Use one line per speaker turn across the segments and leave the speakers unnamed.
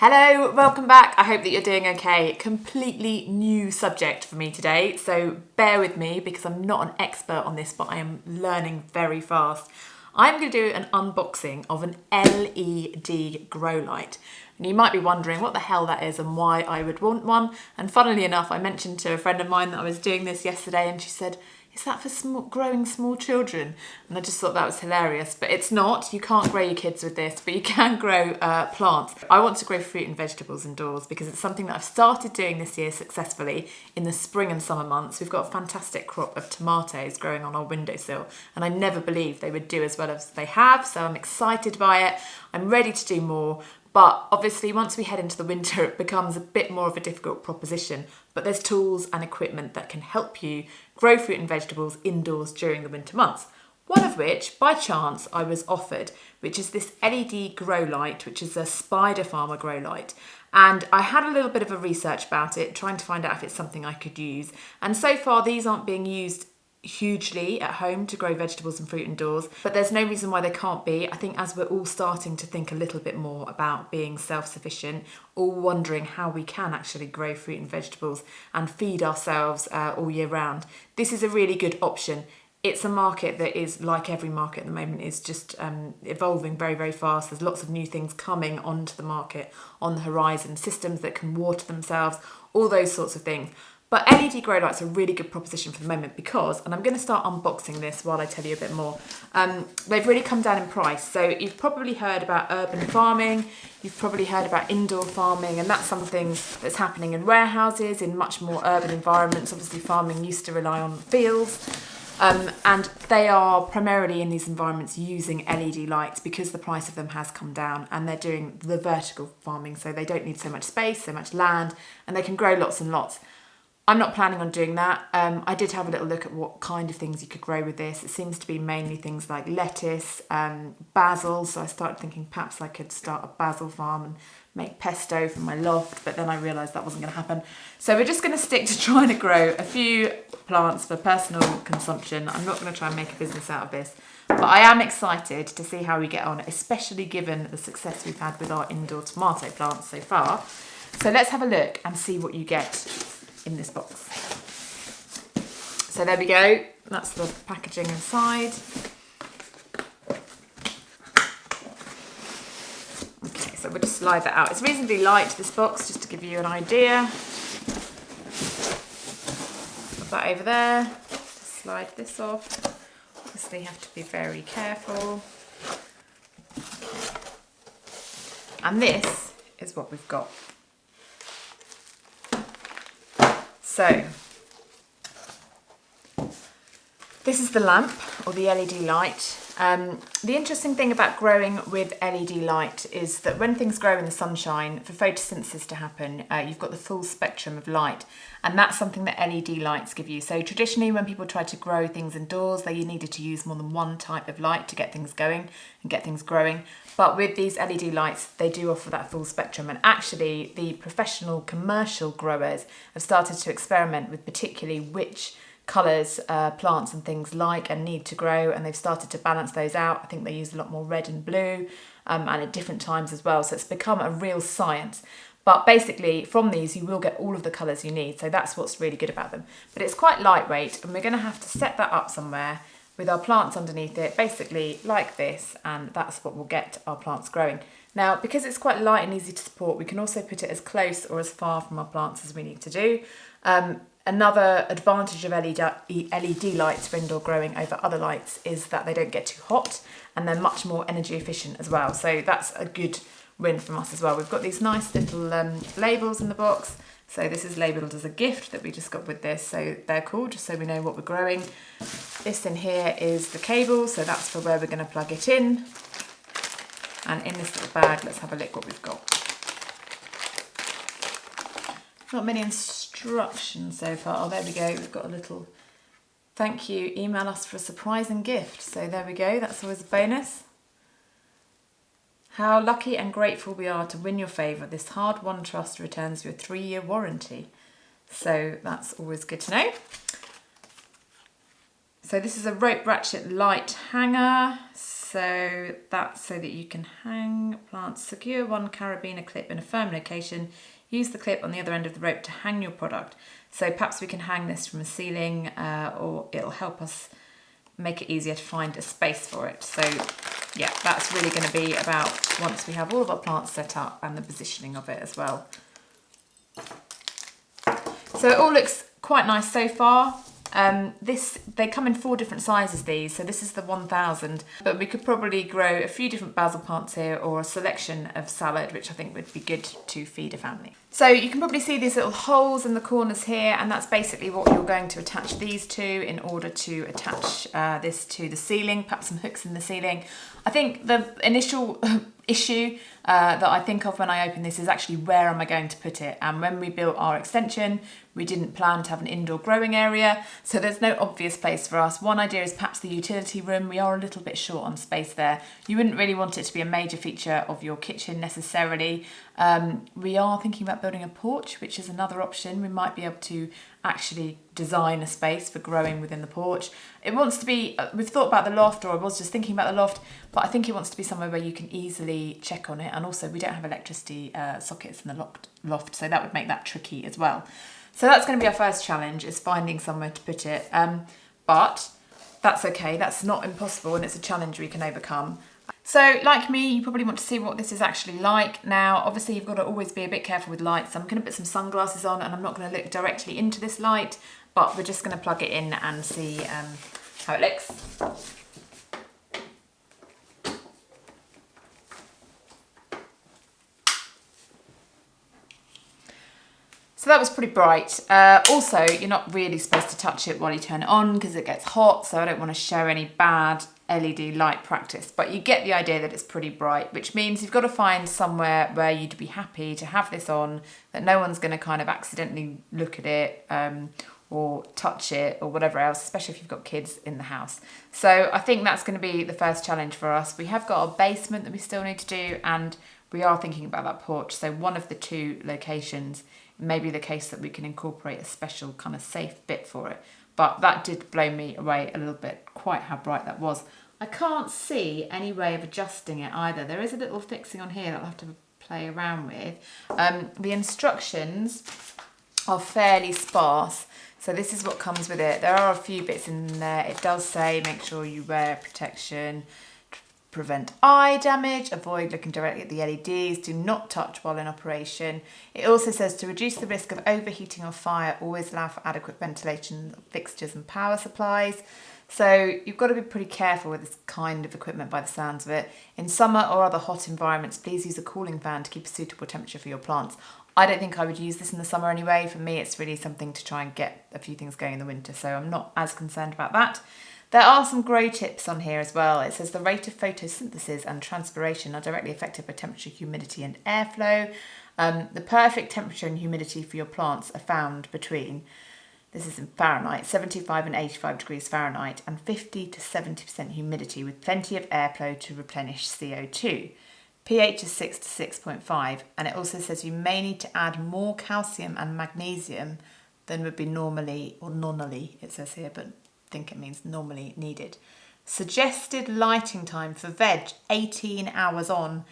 Hello, welcome back. I hope that you're doing okay. Completely new subject for me today, so bear with me because I'm not an expert on this, but I am learning very fast. I'm going to do an unboxing of an LED grow light. And you might be wondering what the hell that is and why I would want one. And funnily enough, I mentioned to a friend of mine that I was doing this yesterday and she said, "Is that for growing small children?" And I just thought that was hilarious, but it's not. You can't grow your kids with this, but you can grow plants. I want to grow fruit and vegetables indoors because it's something that I've started doing this year successfully in the spring and summer months. We've got a fantastic crop of tomatoes growing on our windowsill, and I never believed they would do as well as they have, so I'm excited by it. I'm ready to do more. But obviously, once we head into the winter, it becomes a bit more of a difficult proposition. But there's tools and equipment that can help you grow fruit and vegetables indoors during the winter months. One of which, by chance, I was offered, which is this LED grow light, which is a Spider Farmer grow light. And I had a little bit of a research about it, trying to find out if it's something I could use. And so far, these aren't being used hugely at home to grow vegetables and fruit indoors, but there's no reason why they can't be. I think as we're all starting to think a little bit more about being self-sufficient, all wondering how we can actually grow fruit and vegetables and feed ourselves all year round, this is a really good option. It's a market that is, like every market at the moment, is just evolving very, very fast. There's lots of new things coming onto the market on the horizon, systems that can water themselves, all those sorts of things. But LED grow lights are a really good proposition for the moment because, and I'm going to start unboxing this while I tell you a bit more, they've really come down in price. So you've probably heard about urban farming, you've probably heard about indoor farming, and that's something that's happening in warehouses, in much more urban environments. Obviously farming used to rely on fields, and they are primarily in these environments using LED lights because the price of them has come down, and they're doing the vertical farming, so they don't need so much space, so much land, and they can grow lots and lots. I'm not planning on doing that. I did have a little look at what kind of things you could grow with this. It seems to be mainly things like lettuce, basil. So I started thinking perhaps I could start a basil farm and make pesto from my loft, but then I realised that wasn't going to happen. So we're just going to stick to trying to grow a few plants for personal consumption. I'm not going to try and make a business out of this, but I am excited to see how we get on, especially given the success we've had with our indoor tomato plants so far. So let's have a look and see what you get in this box. So there we go, that's the packaging inside. Okay, so we'll just slide that out. It's reasonably light, this box, just to give you an idea. Put that over there, just slide this off. Obviously you have to be very careful. Okay. And this is what we've got. So, this is the lamp, or the LED light. The interesting thing about growing with LED light is that when things grow in the sunshine, for photosynthesis to happen, you've got the full spectrum of light, and that's something that LED lights give you. So traditionally, when people tried to grow things indoors, they needed to use more than one type of light to get things going and get things growing. But with these LED lights, they do offer that full spectrum. And actually, the professional commercial growers have started to experiment with particularly which colours plants and things like and need to grow, and they've started to balance those out. I think they use a lot more red and blue and at different times as well. So it's become a real science. But basically, from these, you will get all of the colours you need. So that's what's really good about them. But it's quite lightweight, and we're going to have to set that up somewhere with our plants underneath it, basically like this, and that's what will get our plants growing. Now, because it's quite light and easy to support, we can also put it as close or as far from our plants as we need to do. Another advantage of LED lights for indoor growing over other lights is that they don't get too hot, and they're much more energy efficient as well. So that's a good win from us as well. We've got these nice little labels in the box. So this is labelled as a gift that we just got with this. So they're cool, just so we know what we're growing. This in here is the cable, so that's for where we're going to plug it in. And in this little bag, let's have a look what we've got. Not many instructions so far. Oh, there we go. We've got a little thank you, email us for a surprising gift. So there we go. That's always a bonus. How lucky and grateful we are to win your favour. This hard-won trust returns you a 3-year warranty. So that's always good to know. So this is a rope ratchet light hanger. So that's so that you can hang plants. Secure one carabiner clip in a firm location. Use the clip on the other end of the rope to hang your product. So perhaps we can hang this from a ceiling, or it'll help us make it easier to find a space for it. So yeah, that's really going to be about once we have all of our plants set up and the positioning of it as well. So it all looks quite nice so far. They come in 4 different sizes, these, so this is the 1000, but we could probably grow a few different basil plants here, or a selection of salad, which I think would be good to feed a family. So you can probably see these little holes in the corners here, and that's basically what you're going to attach these to in order to attach this to the ceiling, perhaps some hooks in the ceiling. I think the initial issue that I think of when I open this is actually where am I going to put it. And when we built our extension, we didn't plan to have an indoor growing area, so there's no obvious place for us. One idea is perhaps the utility room. We are a little bit short on space there. You wouldn't really want it to be a major feature of your kitchen necessarily. We are thinking about building a porch, which is another option. We might be able to actually design a space for growing within the porch. It wants to be, we've thought about the loft, or I was just thinking about the loft, but I think it wants to be somewhere where you can easily check on it. And also we don't have electricity sockets in the loft, so that would make that tricky as well. So that's going to be our first challenge, is finding somewhere to put it. But that's okay, that's not impossible, and it's a challenge we can overcome. So like me, you probably want to see what this is actually like. Now, obviously you've got to always be a bit careful with light, so I'm going to put some sunglasses on, and I'm not going to look directly into this light, but we're just going to plug it in and see how it looks. So that was pretty bright. Also, you're not really supposed to touch it while you turn it on because it gets hot, so I don't want to show any bad LED light practice, but you get the idea that it's pretty bright, which means you've got to find somewhere where you'd be happy to have this on, that no one's going to kind of accidentally look at it or touch it or whatever else, especially if you've got kids in the house. So I think that's going to be the first challenge for us. We have got a basement that we still need to do, and we are thinking about that porch. So one of the 2 locations, it may be the case that we can incorporate a special kind of safe bit for it. But that did blow me away a little bit, quite how bright that was. I can't see any way of adjusting it either. There is a little fixing on here that I'll have to play around with. The instructions are fairly sparse, so this is what comes with it. There are a few bits in there. It does say make sure you wear protection, prevent eye damage, avoid looking directly at the LEDs, do not touch while in operation. It also says to reduce the risk of overheating or fire, always allow for adequate ventilation of fixtures and power supplies. So you've got to be pretty careful with this kind of equipment by the sounds of it. In summer or other hot environments, please use a cooling fan to keep a suitable temperature for your plants. I don't think I would use this in the summer anyway. For me, it's really something to try and get a few things going in the winter, so I'm not as concerned about that. There are some grow tips on here as well. It says the rate of photosynthesis and transpiration are directly affected by temperature, humidity and airflow. The perfect temperature and humidity for your plants are found between, this is in Fahrenheit, 75 and 85 degrees Fahrenheit, and 50 to 70% humidity with plenty of airflow to replenish CO2. pH is 6 to 6.5, and it also says you may need to add more calcium and magnesium than would be normally, or nonally it says here, but I think it means normally needed. Suggested lighting time for veg, 18 hours on.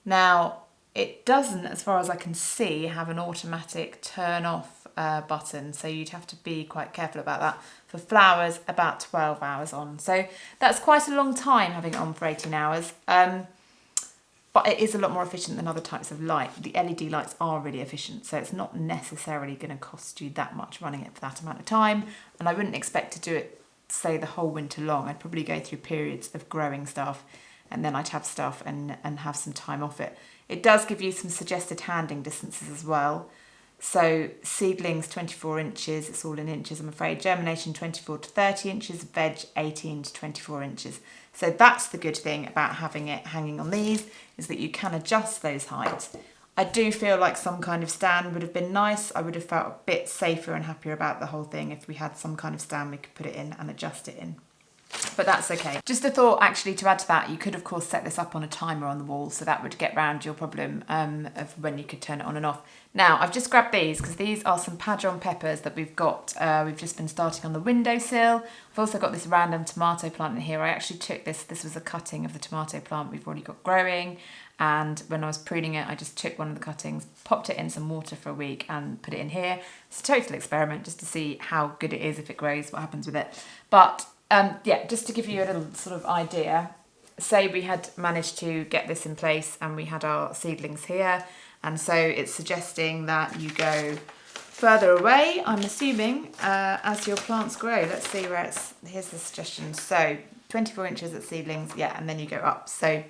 Now, it doesn't, as far as I can see, have an automatic turn off button, so you'd have to be quite careful about that. For flowers, about 12 hours on. So that's quite a long time having it on for 18 hours. But it is a lot more efficient than other types of light. The LED lights are really efficient, so it's not necessarily going to cost you that much running it for that amount of time. And I wouldn't expect to do it, say, the whole winter long. I'd probably go through periods of growing stuff, and then I'd have stuff and have some time off it. It does give you some suggested handing distances as well. So seedlings 24 inches, it's all in inches I'm afraid. Germination 24 to 30 inches, veg 18 to 24 inches. So that's the good thing about having it hanging on these, is that you can adjust those heights. I do feel like some kind of stand would have been nice. I would have felt a bit safer and happier about the whole thing if we had some kind of stand we could put it in and adjust it in. but that's okay. Just a thought actually to add to that, you could of course set this up on a timer on the wall, so that would get round your problem of when you could turn it on and off. Now I've just grabbed these because these are some padron peppers that we've got, we've just been starting on the windowsill. I've also got this random tomato plant in here. I actually took this was a cutting of the tomato plant we've already got growing, and when I was pruning it I just took one of the cuttings, popped it in some water for a week and put it in here. It's a total experiment just to see how good it is, if it grows, what happens with it. But yeah, just to give you a little sort of idea, say we had managed to get this in place and we had our seedlings here, and so it's suggesting that you go further away, I'm assuming, as your plants grow. Let's see where it's, here's the suggestion. So 24 inches at seedlings, yeah, and then you go up. So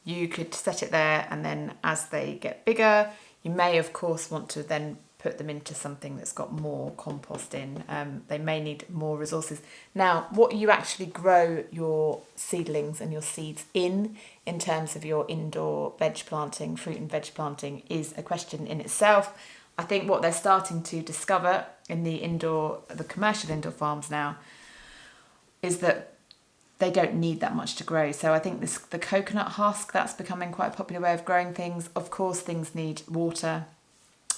you could set it there, and then as they get bigger, you may of course want to then put them into something that's got more compost in. They may need more resources. Now, what you actually grow your seedlings and your seeds in terms of your indoor veg planting, fruit and veg planting, is a question in itself. I think what they're starting to discover in the commercial indoor farms now is that they don't need that much to grow. So I think the coconut husk, that's becoming quite a popular way of growing things. Of course, things need water.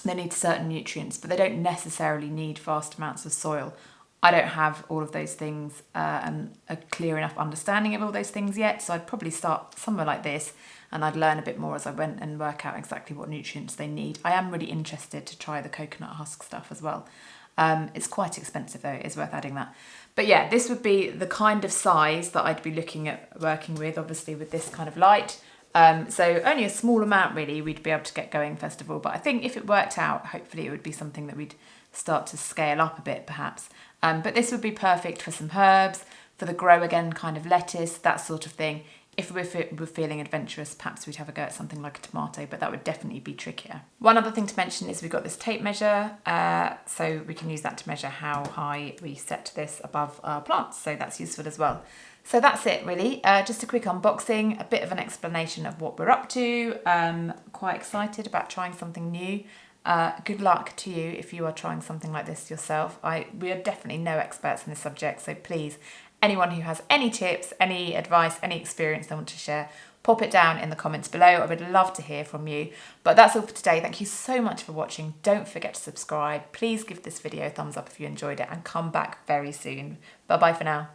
They need certain nutrients, but they don't necessarily need vast amounts of soil. I don't have all of those things and a clear enough understanding of all those things yet, so I'd probably start somewhere like this, and I'd learn a bit more as I went and work out exactly what nutrients they need. I am really interested to try the coconut husk stuff as well. It's quite expensive though, it is worth adding that. But yeah, this would be the kind of size that I'd be looking at working with, obviously with this kind of light. So only a small amount really we'd be able to get going first of all, but I think if it worked out, hopefully it would be something that we'd start to scale up a bit perhaps. But this would be perfect for some herbs, for the grow again kind of lettuce, that sort of thing. If we're feeling adventurous, perhaps we'd have a go at something like a tomato, but that would definitely be trickier. One other thing to mention is we've got this tape measure, so we can use that to measure how high we set this above our plants, so that's useful as well. So that's it really, just a quick unboxing, a bit of an explanation of what we're up to. Quite excited about trying something new. Good luck to you if you are trying something like this yourself. We are definitely no experts in this subject, so please, anyone who has any tips, any advice, any experience they want to share, pop it down in the comments below. I would love to hear from you. But that's all for today. Thank you so much for watching. Don't forget to subscribe. Please give this video a thumbs up if you enjoyed it, and come back very soon. Bye bye for now.